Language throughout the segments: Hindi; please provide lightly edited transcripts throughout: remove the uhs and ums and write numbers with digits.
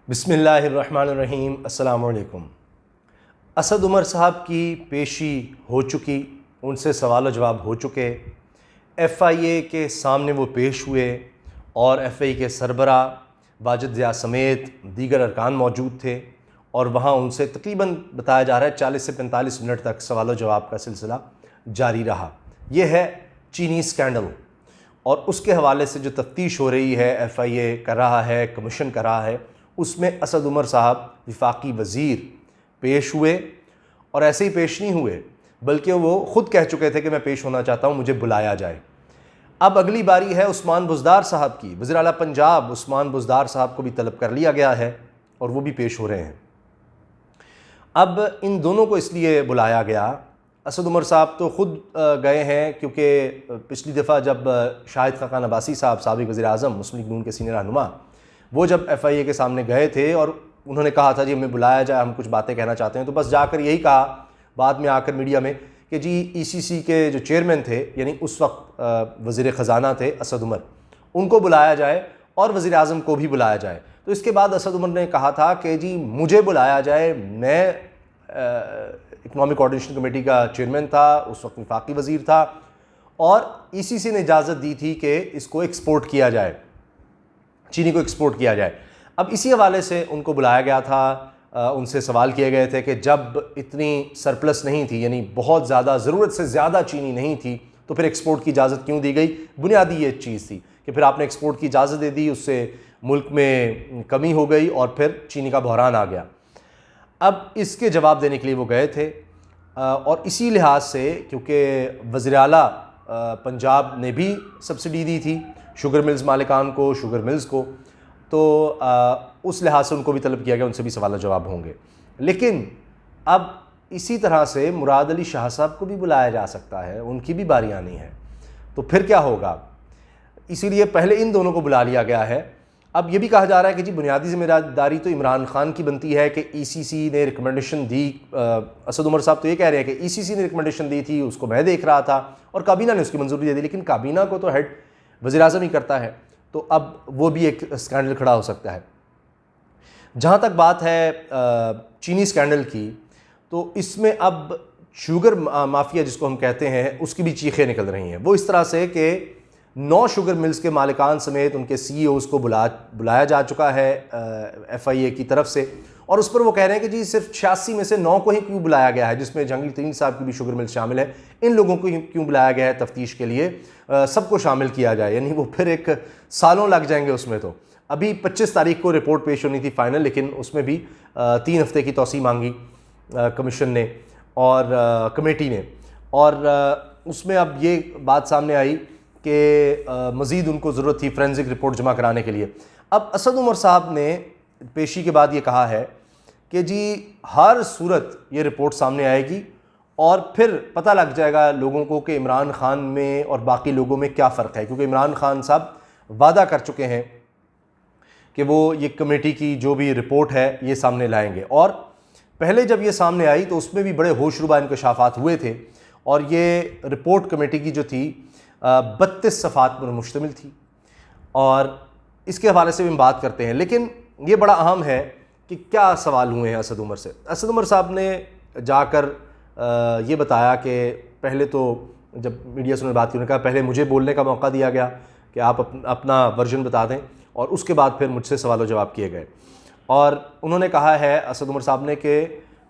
बिस्मिल्लाहिर्रहमानिर्रहीम। अस्सलामु अलैकुम। असद उमर साहब की पेशी हो चुकी, उनसे सवाल जवाब हो चुके। FIA के सामने वो पेश हुए और FIA के सरबरा वाजिद ज़िया समेत दीगर अरकान मौजूद थे और वहाँ उनसे तकरीबन बताया जा रहा है 40 से 45 मिनट तक सवाल जवाब का सिलसिला जारी रहा। ये है चीनी स्कैंडल और उसके हवाले से जो तफ्तीश हो रही है, FIA कर रहा है, कमीशन कर रहा है, उसमें असद उमर साहब विफाकी वज़ीर पेश हुए और ऐसे ही पेश नहीं हुए बल्कि वो ख़ुद कह चुके थे कि मैं पेश होना चाहता हूँ, मुझे बुलाया जाए। अब अगली बारी है उस्मान बुज़दार साहब की। वज़ीर आला पंजाब उस्मान बुज़दार साहब को भी तलब कर लिया गया है और वो भी पेश हो रहे हैं। अब इन दोनों को इसलिए बुलाया गया, असद उमर साहब तो ख़ुद गए हैं क्योंकि पिछली दफ़ा जब शाहिद खाकान अब्बासी साहब साबिक़ वज़ीर आज़म मुस्लिम लीग नून के सीनियर रहनुमा, वो जब FIA के सामने गए थे और उन्होंने कहा था जी हमें बुलाया जाए, हम कुछ बातें कहना चाहते हैं, तो बस जाकर यही कहा बाद में आकर मीडिया में कि जी ECC के जो चेयरमैन थे, यानी उस वक्त वज़ीर ख़जाना थे असद उमर, उनको बुलाया जाए और वज़ीर आज़म को भी बुलाया जाए। तो इसके बाद असद उमर ने कहा था कि जी मुझे बुलाया जाए, मैं इकनॉमिक कोऑर्डिनेशन कमेटी का चेयरमैन था, उस वक्त वफाकी वज़ीर था और ECC ने इजाज़त दी थी कि इसको एक्सपोर्ट किया जाए, चीनी को एक्सपोर्ट किया जाए। अब इसी हवाले से उनको बुलाया गया था। उनसे सवाल किए गए थे कि जब इतनी सरप्लस नहीं थी, यानी बहुत ज़्यादा ज़रूरत से ज़्यादा चीनी नहीं थी, तो फिर एक्सपोर्ट की इजाज़त क्यों दी गई। बुनियादी ये चीज़ थी कि फिर आपने एक्सपोर्ट की इजाज़त दे दी, उससे मुल्क में कमी हो गई और फिर चीनी का बहरान आ गया। अब इसके जवाब देने के लिए वो गए थे और इसी लिहाज से क्योंकि वज़ीर आला पंजाब ने भी सब्सिडी दी थी शुगर मिल्स मालिकान को, शुगर मिल्स को, तो उस लिहाज से उनको भी तलब किया गया, उनसे भी सवाल जवाब होंगे। लेकिन अब इसी तरह से मुराद अली शाह साहब को भी बुलाया जा सकता है, उनकी भी बारी आनी है, तो फिर क्या होगा। इसीलिए पहले इन दोनों को बुला लिया गया है। अब ये भी कहा जा रहा है कि जी बुनियादी जिम्मेदारी तो इमरान खान की बनती है कि ECC ने रिकमेंडेशन दी। असद उमर साहब तो ये कह रहे हैं कि ECC ने रिकमेंडेशन दी थी, उसको मैं देख रहा था और काबीना ने उसकी मंजूरी दे दी, लेकिन काबीना को तो हेड वज़ीर आज़म ही करता है, तो अब वो भी एक स्कैंडल खड़ा हो सकता है। जहाँ तक बात है चीनी स्कैंडल की, तो इसमें अब शुगर माफिया जिसको हम कहते हैं, उसकी भी चीखें निकल रही हैं। वो इस तरह से कि 9 शुगर मिल्स के मालिकान समेत उनके CEOs को बुलाया जा चुका है FIA की तरफ से, और उस पर वो कह रहे हैं कि जी सिर्फ 86 में से 9 को ही क्यों बुलाया गया है, जिसमें जहांगीर तरीन साहब की भी शुगर मिल शामिल है, इन लोगों को क्यों बुलाया गया है तफ्तीश के लिए, सबको शामिल किया जाए। यानी वो फिर एक सालों लग जाएंगे उसमें। तो अभी 25 तारीख को रिपोर्ट पेश होनी थी फाइनल, लेकिन उसमें भी 3 हफ्ते की तौसीह मांगी कमीशन ने और कमेटी ने, और उसमें अब ये बात सामने आई कि मज़ीद उनको ज़रूरत थी फोरेंसिक रिपोर्ट जमा कराने के लिए। अब असद उमर साहब ने पेशी के बाद ये कहा है कि जी हर सूरत ये रिपोर्ट सामने आएगी और फिर पता लग जाएगा लोगों को कि इमरान खान में और बाकी लोगों में क्या फ़र्क है, क्योंकि इमरान खान साहब वादा कर चुके हैं कि वो ये कमेटी की जो भी रिपोर्ट है ये सामने लाएंगे। और पहले जब ये सामने आई तो उसमें भी बड़े होशरुबा इंकशाफात हुए थे और ये रिपोर्ट कमेटी की जो थी 32 सफ़ात पर मुश्तमिल थी और इसके हवाले से भी हम बात करते हैं। लेकिन ये बड़ा अहम है कि क्या सवाल हुए हैं असद उमर से। असद उमर साहब ने जाकर ये बताया कि पहले तो जब मीडिया से उन्होंने बात की, उन्होंने कहा पहले मुझे बोलने का मौका दिया गया कि आप अपना वर्जन बता दें, और उसके बाद फिर मुझसे सवाल जवाब किए गए। और उन्होंने कहा है असद उमर साहब ने कि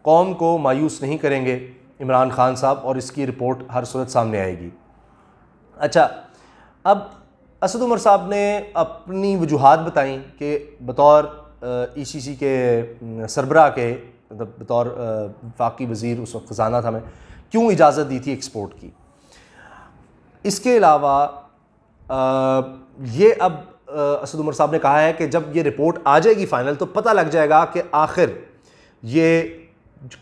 कौम को मायूस नहीं करेंगे इमरान खान साहब और इसकी रिपोर्ट हर सूरत सामने आएगी। अच्छा, अब असद उमर साहब ने अपनी वजूहात बताई कि बतौर ECC के सरबराह के, मतलब बतौर वफाकी वज़ीर उस वक्त ख़जाना था मैं, क्यों इजाज़त दी थी एक्सपोर्ट की। इसके अलावा ये अब असद उमर साहब ने कहा है कि जब ये रिपोर्ट आ जाएगी फ़ाइनल तो पता लग जाएगा कि आखिर ये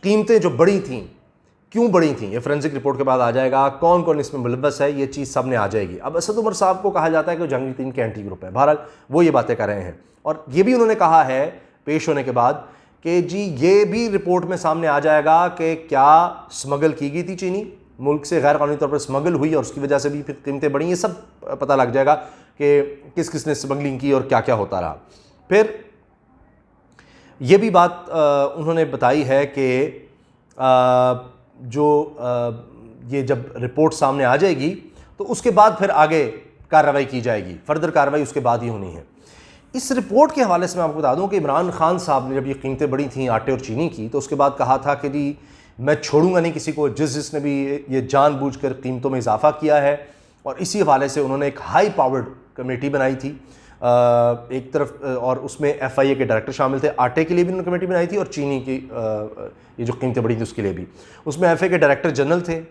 कीमतें जो बढ़ी थीं क्यों बढ़ी थी। ये फोरेंसिक रिपोर्ट के बाद आ जाएगा, कौन कौन इसमें मुलव्वस है, ये चीज़ सामने आ जाएगी। अब असद उमर साहब को कहा जाता है कि जहांगीर तरीन के एंटी ग्रुप है, बहरहाल वो ये बातें कर रहे हैं। और ये भी उन्होंने कहा है पेश होने के बाद कि जी ये भी रिपोर्ट में सामने आ जाएगा कि क्या स्मगल की गई थी चीनी, मुल्क से गैर कानूनी तौर पर स्मगल हुई और उसकी वजह से भी फिर कीमतें बढ़ी। ये सब पता लग जाएगा कि किस किस ने स्मगलिंग की और क्या क्या होता रहा। फिर ये भी बात उन्होंने बताई है कि ये जब रिपोर्ट सामने आ जाएगी तो उसके बाद फिर आगे कार्रवाई की जाएगी, फर्दर कार्रवाई उसके बाद ही होनी है। इस रिपोर्ट के हवाले से मैं आपको बता दूं कि इमरान खान साहब ने जब ये कीमतें बढ़ी थी आटे और चीनी की, तो उसके बाद कहा था कि जी मैं छोड़ूंगा नहीं किसी को जिसने भी ये जानबूझकर कीमतों में इजाफा किया है। और इसी हवाले से उन्होंने एक हाई पावर्ड कमेटी बनाई थी एक तरफ, और उसमें FIA के डायरेक्टर शामिल थे। आटे के लिए भी उन्होंने कमेटी बनाई थी और चीनी की ये जो कीमतें बढ़ी थी उसके लिए भी। उसमें FIA के डायरेक्टर जनरल थे,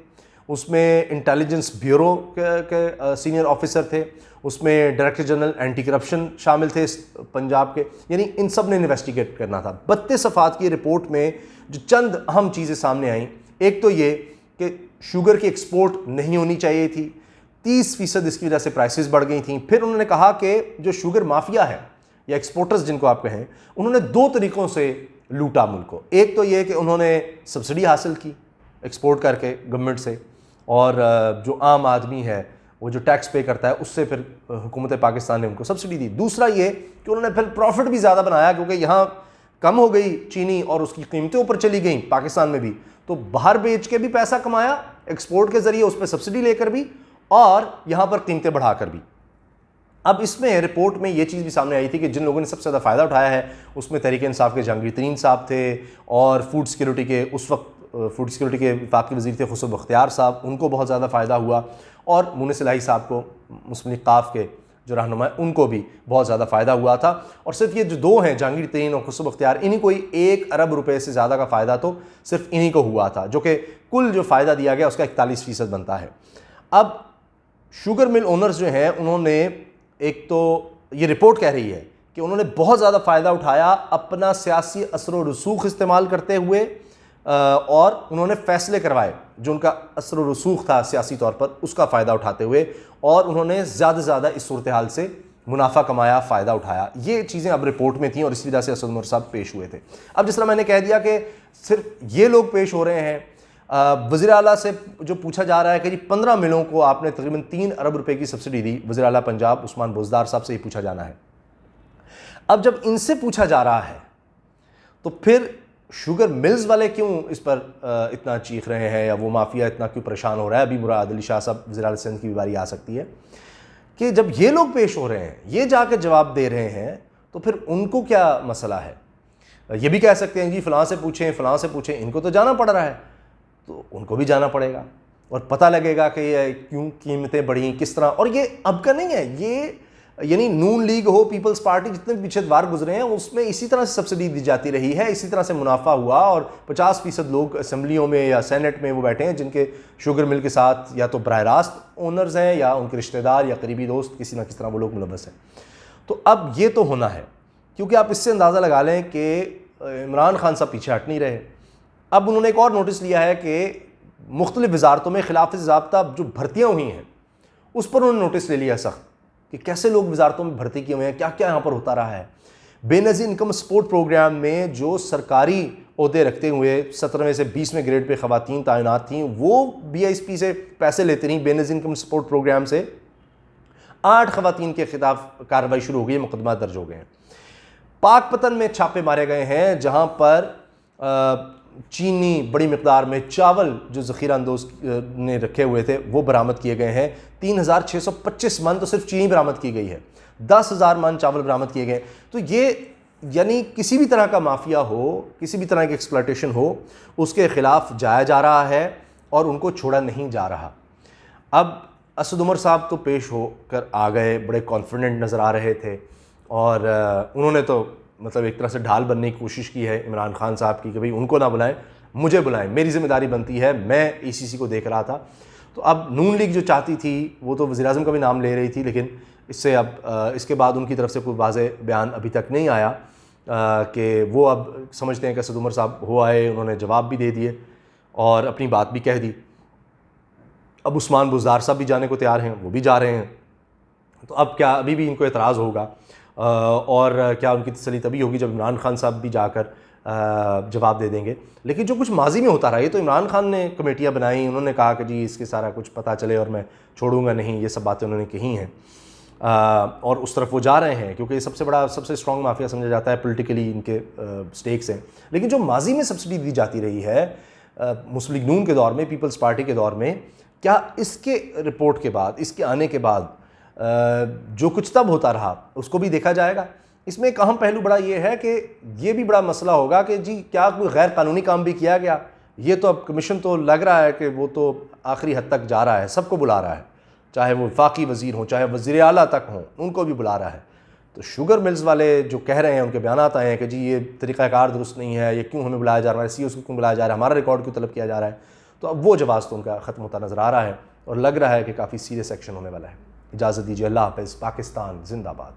उसमें इंटेलिजेंस ब्यूरो के सीनियर ऑफिसर थे, उसमें डायरेक्टर जनरल एंटी करप्शन शामिल थे पंजाब के, यानी इन सब ने इन्वेस्टिगेट करना था। 32 सफ़ात की रिपोर्ट में जो चंद अहम चीज़ें सामने आईं, एक तो ये कि शुगर की एक्सपोर्ट नहीं होनी चाहिए थी, 30% इसकी वजह से प्राइसेस बढ़ गई थी। फिर उन्होंने कहा कि जो शुगर माफिया है या एक्सपोर्टर्स जिनको आप कहें, उन्होंने 2 तरीक़ों से लूटा मुल्क को। एक तो ये कि उन्होंने सब्सिडी हासिल की एक्सपोर्ट करके गवर्नमेंट से, और जो आम आदमी है वो जो टैक्स पे करता है उससे फिर हुकूमत पाकिस्तान ने उनको सब्सिडी दी। दूसरा ये कि उन्होंने फिर प्रॉफिट भी ज़्यादा बनाया, क्योंकि यहाँ कम हो गई चीनी और उसकी कीमतें ऊपर चली गई पाकिस्तान में भी, तो बाहर बेच के भी पैसा कमाया एक्सपोर्ट के ज़रिए, उस पर सब्सिडी लेकर भी और यहाँ पर कीमतें बढ़ाकर भी। अब इसमें रिपोर्ट में ये चीज़ भी सामने आई थी कि जिन लोगों ने सबसे ज़्यादा फ़ायदा उठाया है उसमें तहरीक इंसाफ के जहांगीर तरीन साहब थे, और फूड सिक्योरिटी के उस वक्त फूड सिक्योरिटी के वफाकी वज़ीर थे खुसरो बख्तियार साहब, उनको बहुत ज़्यादा फ़ायदा हुआ, और मुनिस इलाही साहब को मुस्लिम लीग काफ के जो रहनुमा है उनको भी बहुत ज़्यादा फ़ायदा हुआ था। और सिर्फ ये जो 2 हैं जहांगीर तरीन और खुसरो बख्तियार, इन्हीं को ही 1 अरब रुपए से ज़्यादा का फ़ायदा तो सिर्फ इन्हीं को हुआ था, जो कि कुल जो फ़ायदा दिया गया उसका 41% बनता है। अब शुगर मिल ओनर्स जो हैं उन्होंने, एक तो ये रिपोर्ट कह रही है कि उन्होंने बहुत ज़्यादा फ़ायदा उठाया अपना सियासी असर व रसूख इस्तेमाल करते हुए, और उन्होंने फ़ैसले करवाए जो उनका असर व रसूख था सियासी तौर पर उसका फ़ायदा उठाते हुए, और उन्होंने ज़्यादा से ज़्यादा इस सूरत हाल से मुनाफा कमाया, फ़ायदा उठाया। ये चीज़ें अब रिपोर्ट में थी और इसी वजह से असद उमर साहब पेश हुए थे। अब जिस तरह मैंने कह दिया कि सिर्फ ये लोग पेश हो रहे हैं, वज़ीर आला से जो पूछा जा रहा है कि जी 15 मिलों को आपने तकरीबन 3 अरब रुपए की सब्सिडी दी, वज़ीर आला पंजाब उस्मान बुज़दार साहब से ही पूछा जाना है। अब जब इनसे पूछा जा रहा है तो फिर शुगर मिल्स वाले क्यों इस पर इतना चीख रहे हैं, या वो माफिया इतना क्यों परेशान हो रहा है? अभी मुराद अली शाह साहब वज़ीर आला सिंध की भी बारी आ सकती है कि जब ये लोग पेश हो रहे हैं, ये जाकर जवाब दे रहे हैं, तो फिर उनको क्या मसला है? ये भी कह सकते हैं जी फ़लाँ से पूछें, फ़लाँ से पूछें, इनको तो जाना पड़ रहा है, तो उनको भी जाना पड़ेगा और पता लगेगा कि ये क्यों कीमतें बढ़ी, किस तरह। और ये अब का नहीं है, ये यानी नून लीग हो, पीपल्स पार्टी, जितने पीछे द्वार गुजरे हैं उसमें इसी तरह से सब्सिडी दी जाती रही है, इसी तरह से मुनाफा हुआ, और 50% लोग असम्बलियों में या सेनेट में वो बैठे हैं जिनके शुगर मिल के साथ या तो बराह रास्त ओनर्स हैं या उनके रिश्तेदार या करीबी दोस्त, किसी ना किसी तरह वो लोग मुलव्वस हैं। तो अब ये तो होना है, क्योंकि आप इससे अंदाज़ा लगा लें कि इमरान खान साहब पीछे हट नहीं रहे। अब उन्होंने एक और नोटिस लिया है कि मुख्तलिफ वजारतों में खिलाफ ज़ाब्ता जो भर्तियाँ हुई हैं उस पर उन्होंने नोटिस ले लिया सख्त, कि कैसे लोग वजारतों में भर्ती किए हुए हैं, क्या क्या यहाँ पर होता रहा है। बेनज़ीर इनकम सपोर्ट प्रोग्राम में जो सरकारी ओहदे रखते हुए 17वें से 20वें ग्रेड पे ख़वातीन तैनात थीं, वो BISP से पैसे लेती रहीं। बेनज़ीर इनकम सपोर्ट प्रोग्राम से 8 ख़वातीन के खिलाफ कार्रवाई शुरू हो गई है, मुकदमा दर्ज हो गए हैं। पाकपतन में छापे मारे गए हैं जहाँ पर चीनी, बड़ी मिकदार में चावल जो ज़ख़ीरा अंदोज़ ने रखे हुए थे वो बरामद किए गए हैं। 3625 मन तो सिर्फ चीनी बरामद की गई है, 10,000 मन चावल बरामद किए गए। तो ये यानी किसी भी तरह का माफिया हो, किसी भी तरह की एक्सप्लॉयटेशन हो, उसके ख़िलाफ़ जाया जा रहा है और उनको छोड़ा नहीं जा रहा। अब असद उमर साहब तो पेश होकर आ गए, बड़े कॉन्फिडेंट नज़र आ रहे थे, और उन्होंने तो मतलब एक तरह से ढाल बनने की कोशिश की है इमरान खान साहब की कि भाई उनको ना बुलाएं, मुझे बुलाएं, मेरी ज़िम्मेदारी बनती है, मैं ECC को देख रहा था। तो अब नून लीग जो चाहती थी वो तो वज़ीर आज़म का भी नाम ले रही थी, लेकिन इससे अब इसके बाद उनकी तरफ से कोई वाज़ेह बयान अभी तक नहीं आया कि वो अब समझते हैं कि असद उमर साहब हो आए, उन्होंने जवाब भी दे दिए और अपनी बात भी कह दी। अब उस्मान बुज़दार साहब भी जाने को तैयार हैं, वो भी जा रहे हैं। तो अब क्या अभी भी इनको एतराज़ होगा, और क्या उनकी तसल्ली तभी होगी जब इमरान खान साहब भी जाकर जवाब दे देंगे। लेकिन जो कुछ माजी में होता रहा, ये तो इमरान खान ने कमेटियाँ बनाई, उन्होंने कहा कि जी इसके सारा कुछ पता चले और मैं छोड़ूंगा नहीं, ये सब बातें उन्होंने कही हैं। और उस तरफ वो जा रहे हैं क्योंकि ये सबसे बड़ा सबसे स्ट्रॉन्ग माफिया समझा जाता है, पॉलिटिकली इनके स्टेक्स हैं। लेकिन जो माजी में सब्सिडी दी जाती रही है मुस्लिम लीग नून के दौर में, पीपल्स पार्टी के दौर में, क्या इसके रिपोर्ट के बाद, इसके आने के बाद जो कुछ तब होता रहा उसको भी देखा जाएगा? इसमें एक अहम पहलू बड़ा ये है कि ये भी बड़ा मसला होगा कि जी क्या कोई गैर कानूनी काम भी किया गया? ये तो अब कमीशन तो लग रहा है कि वो तो आखिरी हद तक जा रहा है, सबको बुला रहा है, चाहे वो वफाकी वज़ीर हों, चाहे वज़ीर आला तक हों, उनको भी बुला रहा है। तो शुगर मिल्स वाले जो कह रहे हैं, उनके बयान आए हैं कि जी ये तरीक़ाकार दुरुस्त नहीं है, ये क्यों हमें बुलाया जा रहा है, सीईओ को क्यों बुलाया जा रहा है, हमारा रिकॉर्ड क्यों तलब किया जा रहा है। तो अब वो जवाब तो उनका ख़त्म होता नज़र आ रहा है और लग रहा है कि काफ़ी सीरियस एक्शन होने वाला है। इजाज़त दीजिए, अल्लाह हाफ़िज़। पाकिस्तान जिंदाबाद।